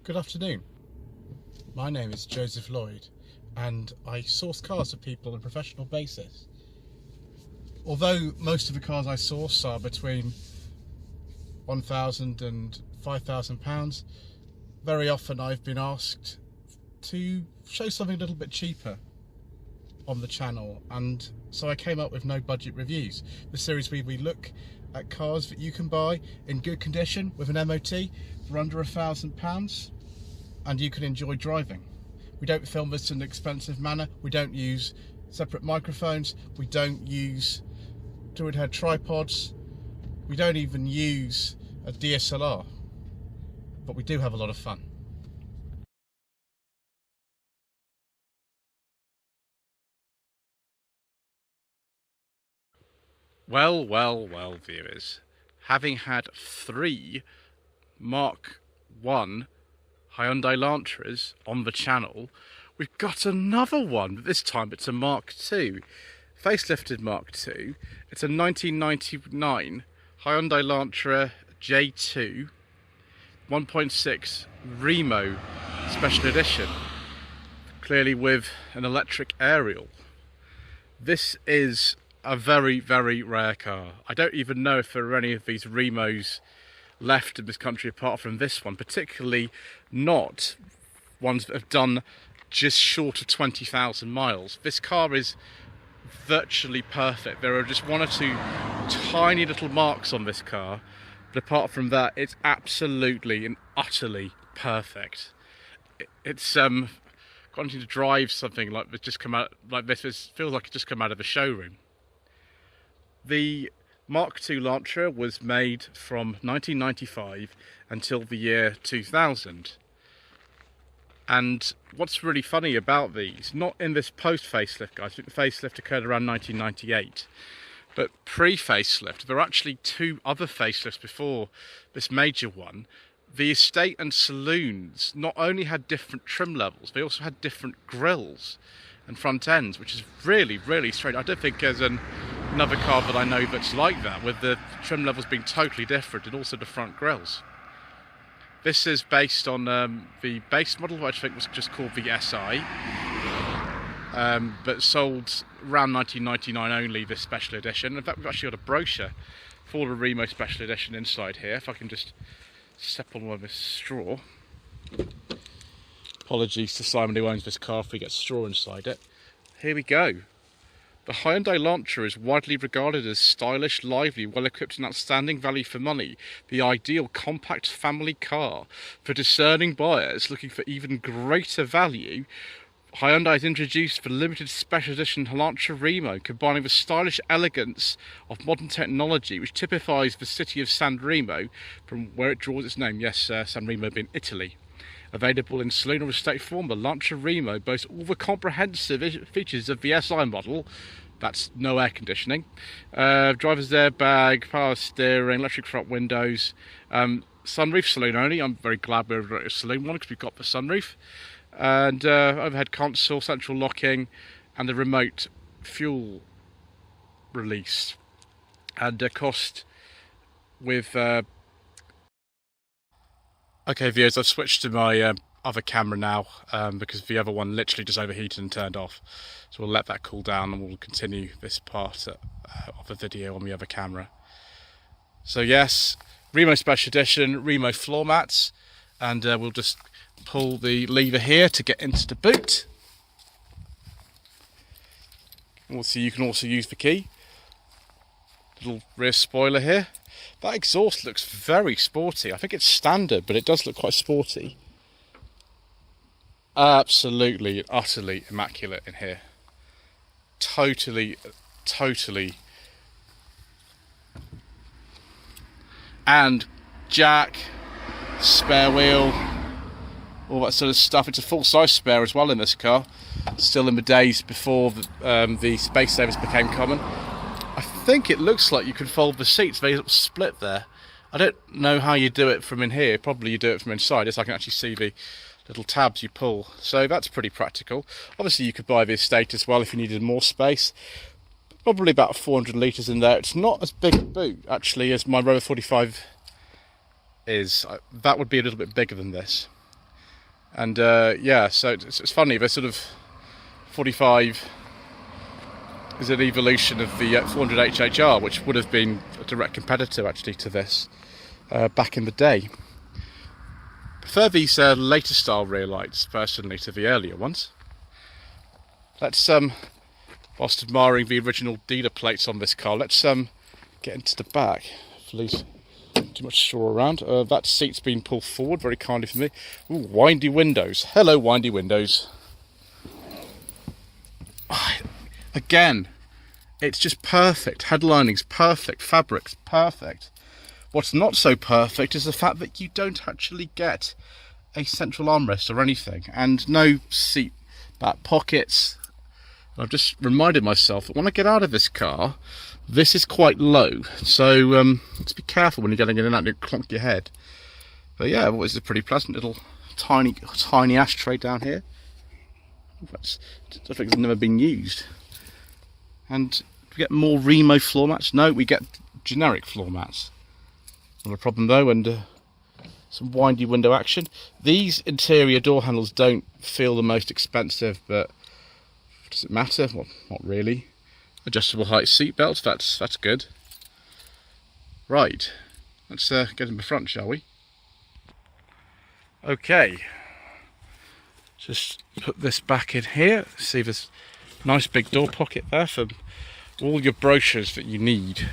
Good afternoon. My name is Joseph Lloyd and I source cars for people on a professional basis. Although most of the cars I source are between £1,000 and £5,000, very often I've been asked to show something a little bit cheaper on the channel, and so I came up with No Budget Reviews, the series where we look at cars that you can buy in good condition with an MOT for under £1,000 and you can enjoy driving. We don't film this in an expensive manner, we don't use separate microphones, we don't use dual head tripods, we don't even use a DSLR, but we do have a lot of fun. Well, viewers. Having had 3 Mark 1 Hyundai Lantras on the channel, we've got another one, but this time it's a Mark 2. Facelifted Mark 2. It's a 1999 Hyundai Lantra J2 1.6 Remo Special Edition, clearly with an electric aerial. This is a very, very rare car. I don't even know if there are any of these Remos left in this country apart from this one, particularly not ones that have done just short of 20,000 miles. This car is virtually perfect. There are just 1 or 2 tiny little marks on this car, but apart from that, it's absolutely and utterly perfect. It's wanting to drive something like this just come out like this. It feels like it's just come out of a showroom. The Mark II Lantra was made from 1995 until the year 2000. And what's really funny about these, not in this post-facelift, guys, I think the facelift occurred around 1998, but pre-facelift, there are actually 2 other facelifts before this major one. The estate and saloons not only had different trim levels, they also had different grills and front ends, which is really, really strange. I don't think there's another car that I know that's like that, with the trim levels being totally different and also the front grills. This is based on the base model, which I think was just called the SI, but sold around 1999 only, this special edition. In fact, we've actually got a brochure for the Remo special edition inside here. If I can just step on one of this straw. Apologies to Simon who owns this car if we get straw inside it. Here we go. The Hyundai Lantra is widely regarded as stylish, lively, well-equipped and outstanding value for money. The ideal compact family car for discerning buyers looking for even greater value. Hyundai has introduced the limited special edition Lantra Remo, combining the stylish elegance of modern technology, which typifies the city of San Remo, from where it draws its name. Yes, San Remo being Italy. Available in saloon or estate form, the Lantra Remo boasts all the comprehensive features of the SI model. That's no air conditioning, driver's airbag, power steering, electric front windows, sunroof, saloon only. I'm very glad we're a saloon one because we've got the sunroof, and overhead console, central locking, and the remote fuel release. And cost with okay viewers, I've switched to my other camera now because the other one literally just overheated and turned off, so we'll let that cool down and we'll continue this part of the video on the other camera. So yes, Remo Special Edition, Remo floor mats, and we'll just pull the lever here to get into the boot. Also, you can also use the key. Little rear spoiler here. That exhaust looks very sporty. I think it's standard, but it does look quite sporty. Absolutely, utterly immaculate in here. Totally. And jack, spare wheel, all that sort of stuff. It's a full-size spare as well in this car. Still in the days before the space savers became common. I think it looks like you can fold the seats. They split there. I don't know how you do it from in here. Probably you do it from inside. Yes, I can actually see the little tabs you pull. So that's pretty practical. Obviously you could buy the estate as well if you needed more space. Probably about 400 litres in there. It's not as big a boot actually as my Rover 45 is. That would be a little bit bigger than this. And yeah, so it's funny, the sort of 45 is an evolution of the 400 HHR, which would have been a direct competitor actually to this back in the day. Prefer these later style rear lights personally to the earlier ones. Let's whilst admiring the original dealer plates on this car, let's get into the back. Hopefully too much straw around. That seat's been pulled forward very kindly for me. Ooh, windy windows. Hello, windy windows. Again, it's just perfect. Headlining's perfect. Fabric's perfect. What's not so perfect is the fact that you don't actually get a central armrest or anything, and no seat back pockets. I've just reminded myself that when I get out of this car, this is quite low, so just be careful when you're getting in and out and clonk your head. But yeah, well, it's a pretty pleasant little tiny ashtray down here. I think it's never been used. And we get more Remo floor mats. No, we get generic floor mats. Not a problem though, and some windy window action. These interior door handles don't feel the most expensive, but does it matter? Well, not really. Adjustable height seat belts, that's good. Right, let's get in the front, shall we? Okay, just put this back in here. See, there's a nice big door pocket there for all your brochures that you need.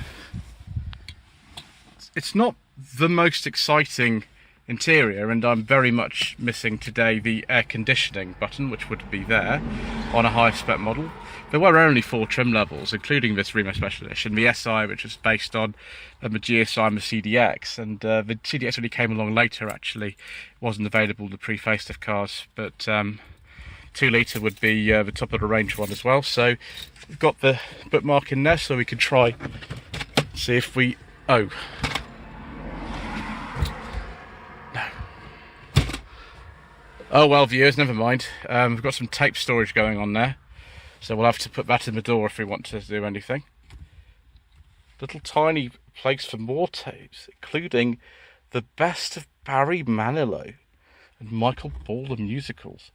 It's not the most exciting interior, and I'm very much missing today the air conditioning button, which would be there on a higher spec model. There were only 4 trim levels, including this Remo Special Edition, the SI, which was based on the GSI and the CDX, and the CDX really came along later actually. It wasn't available in the pre-facelift cars, but 2 litre would be the top of the range one as well. So we've got the bookmark in there, so we can try see if we... oh. Oh well, viewers, never mind. We've got some tape storage going on there, so we'll have to put that in the door if we want to do anything. Little tiny place for more tapes, including the best of Barry Manilow and Michael Ball, the musicals.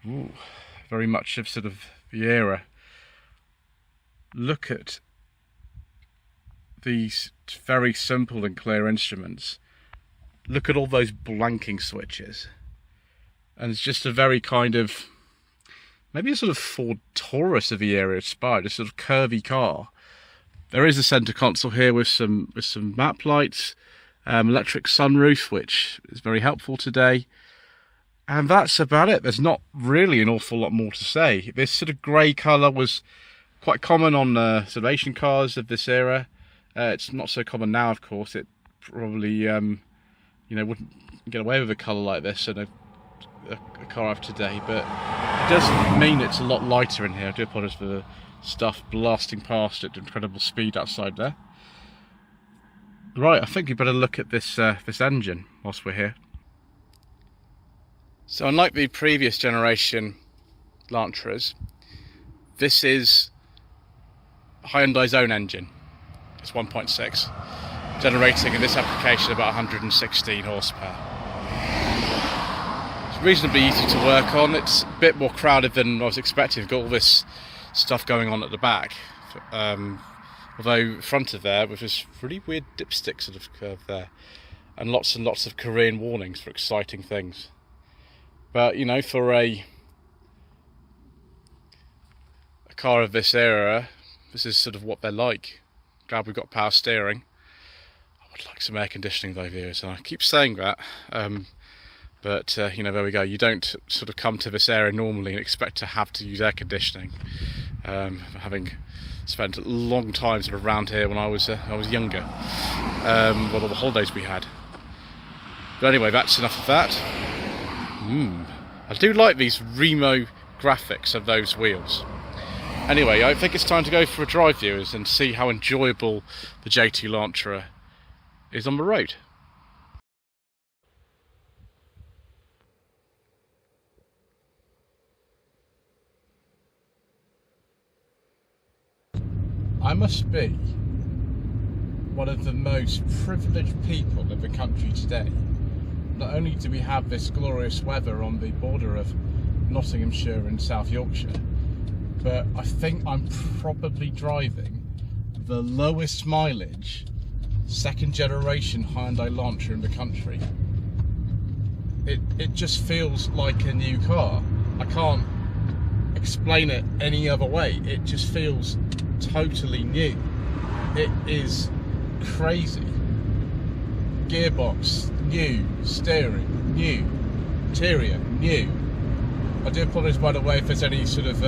Ooh, very much of sort of the era. Look at these very simple and clear instruments. Look at all those blanking switches. And it's just a very kind of, maybe a sort of Ford Taurus of the era inspired, a sort of curvy car. There is a centre console here with some map lights, electric sunroof, which is very helpful today. And that's about it. There's not really an awful lot more to say. This sort of grey colour was quite common on sort of Asian cars of this era. It's not so common now, of course. It probably, you know, wouldn't get away with a colour like this in a car of today, but it does mean it's a lot lighter in here. I do apologise for the stuff blasting past at incredible speed outside there. Right, I think we better look at this this engine whilst we're here. So unlike the previous generation Lantras, this is Hyundai's own engine. It's 1.6, generating in this application about 116 horsepower. Reasonably easy to work on. It's a bit more crowded than I was expecting. We've got all this stuff going on at the back, although front of there with this really weird dipstick sort of curve there, and lots of Korean warnings for exciting things. But you know, for a car of this era, this is sort of what they're like. Glad we've got power steering. I would like some air conditioning though, viewers, and I keep saying that. But, you know, there we go. You don't sort of come to this area normally and expect to have to use air conditioning. Having spent long times around here when I was younger. Well, all the holidays we had. But anyway, that's enough of that. I do like these Remo graphics of those wheels. Anyway, I think it's time to go for a drive, viewers, and see how enjoyable the J2 Lantra is on the road. I must be one of the most privileged people in the country today not only do we have this glorious weather on the border of Nottinghamshire and South Yorkshire, but I think I'm probably driving the lowest mileage second generation Hyundai Lantra in the country. It just feels like a new car. I can't explain it any other way. It just feels totally new. It is crazy. Gearbox new, steering new, interior new. I do apologise, by the way, if there's any sort of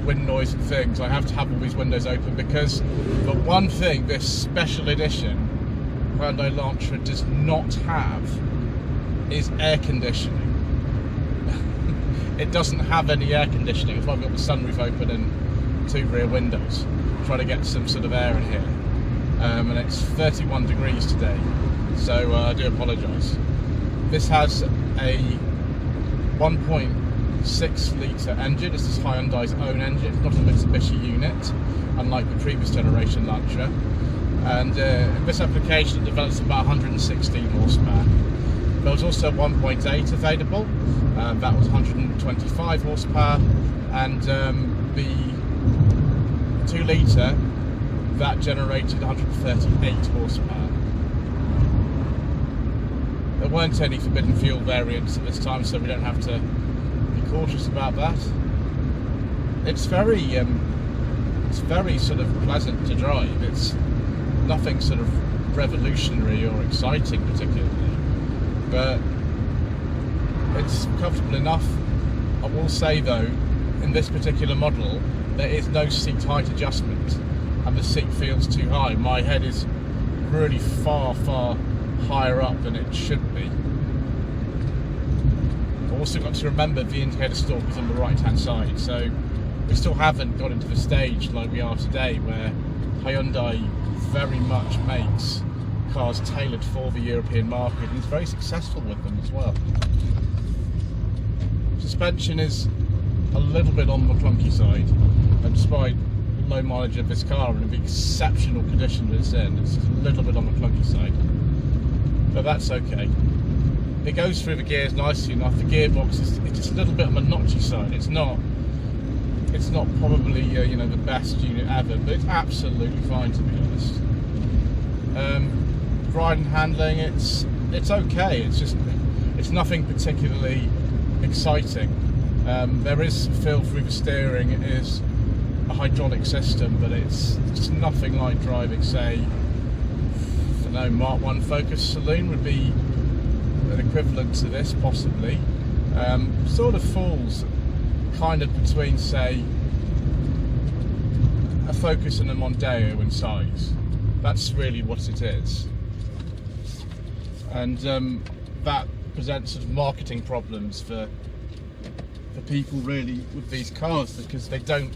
wind noise and things. I have to have all these windows open because the one thing this special edition Hyundai Lantra does not have is air conditioning. It doesn't have any air conditioning. That's why I've got the sunroof open and 2 rear windows, trying to get some sort of air in here. And it's 31 degrees today, so I do apologise. This has a 1.6 litre engine. This is Hyundai's own engine. It's not a Mitsubishi unit, unlike the previous generation Lantra. And in this application it develops about 116 horsepower. There was also 1.8 available, that was 125 horsepower, and the 2 litre, that generated 138 horsepower. There weren't any forbidden fuel variants at this time, so we don't have to be cautious about that. It's very sort of pleasant to drive. It's nothing sort of revolutionary or exciting particularly, but it's comfortable enough. I will say though, in this particular model, there is no seat height adjustment, and the seat feels too high. My head is really far higher up than it should be. I've also got to remember the indicator stalk is on the right hand side, so we still haven't got into the stage like we are today where Hyundai very much makes cars tailored for the European market, and is very successful with them as well. Suspension is a little bit on the clunky side, and despite low mileage of this car and the exceptional condition that it's in, it's a little bit on the clunky side, but that's okay. It goes through the gears nicely enough. The gearbox is just a little bit on the notchy side. It's not probably you know, the best unit ever, but it's absolutely fine, to be honest. Ride and handling, it's okay. It's nothing particularly exciting. There is feel through the steering. It is a hydraulic system, but it's just nothing like driving, say, I don't know, Mark 1 Focus Saloon would be an equivalent to this, possibly. Sort of falls kind of between, say, a Focus and a Mondeo in size. That's really what it is. And that presents sort of marketing problems for people really with these cars, because they don't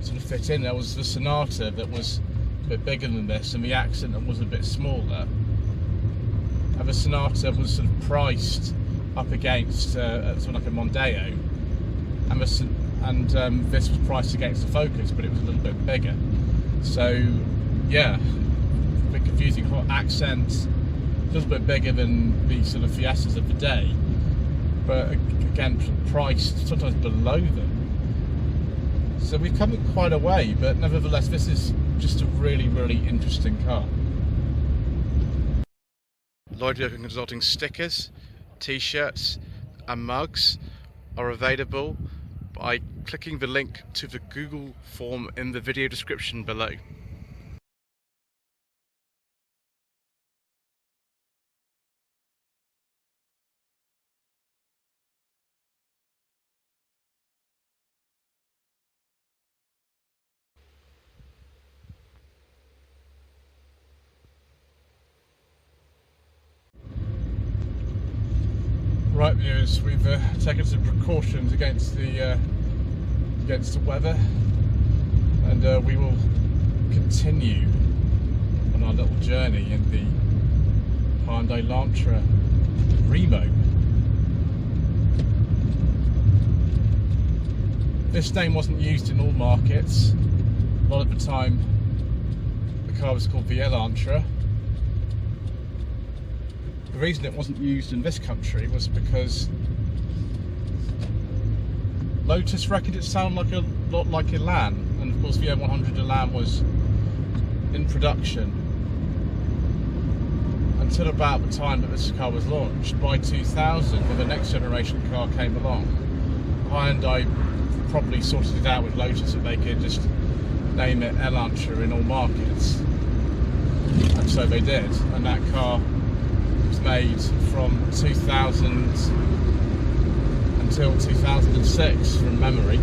sort of fit in. There was the Sonata that was a bit bigger than this, and the Accent was a bit smaller. And the Sonata was sort of priced up against sort of like a Mondeo, and this was priced against the Focus, but it was a little bit bigger. So yeah, a bit confusing. Accent a little bit bigger than the sort of Fiestas of the day, but again priced sometimes below them. So we've come quite a way, but nevertheless this is just a really interesting car. Lloyd Vehicle Consulting stickers, t-shirts and mugs are available by clicking the link to the Google form in the video description below. Right viewers, we've taken some precautions against the weather, and we will continue on our little journey in the Hyundai Lantra Remo. This name wasn't used in all markets. A lot of the time the car was called the Elantra. The the reason it wasn't used in this country was because Lotus reckoned it sounded a lot like Elan, and of course the M100 Elan was in production until about the time that this car was launched. By 2000, when the next generation car came along, Hyundai probably sorted it out with Lotus that they could just name it Elantra in all markets, and so they did, and that car was made from 2000 until 2006 from memory.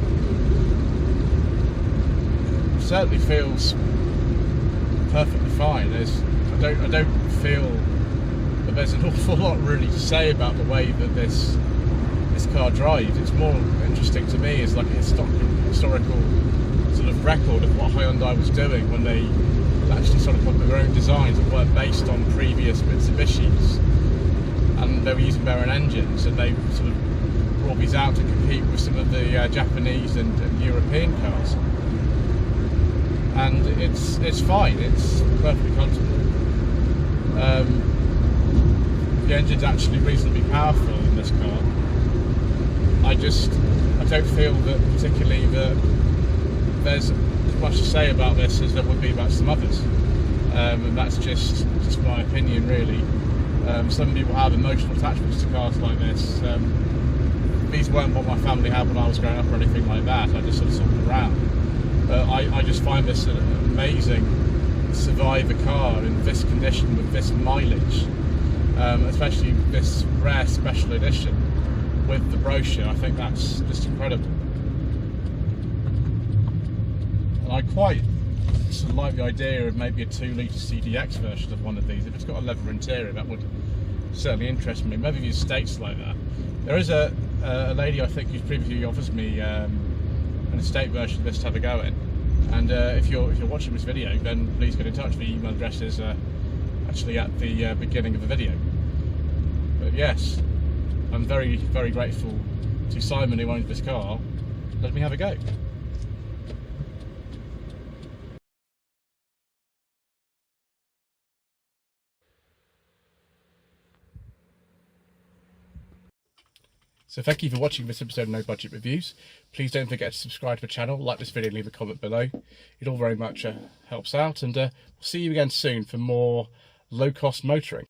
It certainly feels perfectly fine. I don't feel that there's an awful lot really to say about the way that this car drives. It's more interesting to me as like a historical sort of record of what Hyundai was doing when they actually sort of put their own designs that weren't based on previous Mitsubishis, and they were using their own engines, and they sort of brought these out to compete with some of the Japanese and European cars. And it's fine, it's perfectly comfortable. The engine's actually reasonably powerful in this car. I don't feel that particularly that there's as much to say about this as there would be about some others, and that's just my opinion really. Some people have emotional attachments to cars like this. These weren't what my family had when I was growing up or anything like that. I just sort of saw them around. I just find this an amazing survivor car in this condition with this mileage, especially this rare special edition with the brochure. I think that's just incredible. And I quite sort of like the idea of maybe a 2-litre CDX version of one of these. If it's got a leather interior, that would certainly interest me. Maybe the estates like that. There is a lady I think who's previously offers me an estate version of this to have a go in. And if you're watching this video, then please get in touch. The email address is actually at the beginning of the video. But yes, I'm very, very grateful to Simon who owns this car. Let me have a go. So thank you for watching this episode of No Budget Reviews. Please don't forget to subscribe to the channel, like this video, leave a comment below. It all very much helps out, and we'll see you again soon for more low-cost motoring.